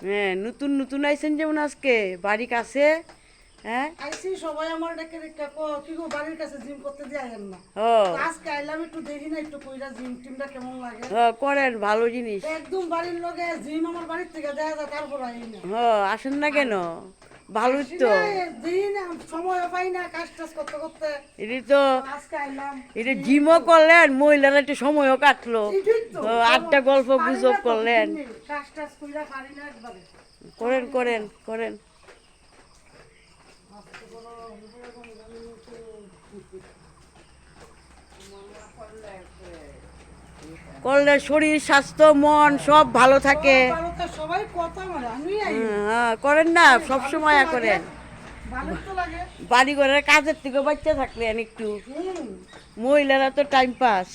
হ্যাঁ, নতুন নতুন আইছেন যেমন আজকে বাড়ি কাছে। হ্যাঁ আইসি সবাই আমার ডেকে ডেকে কি গো বাড়ির কাছে জিম করতে দিয়ে আইেন না। ও আজকে আইলাম একটু দেখি না একটু কইরা জিম টিমটা কেমন লাগে। করেন, ভালো জিনিস। একদম বাড়ির লগে জিম আমার বাড়ির থেকে দেখা যায় তারপর আই না। আসেন না কেন? ভালোই তো। দিন সময় পাই না কাজ টাজ করতে করতে। এটি তো আজকে আইলাম। এটা জিমও করলেন, মহিলারা একটু সময়ও কাটলো, আড্ডা গল্প গুজব করলেন। কাজ টাজ কইরা পারি না একবারে। করেন করেন করেন। করলে শরীর স্বাস্থ্য মন সব ভালো থাকে। সবাই কথা মানে আমি করেন না, সব সময় করেন। ভালো তো লাগে। বাড়ি ঘরের কাজের থেকে বাচ্চা থাকলেন একটু, মহিলারা তো টাইম পাস।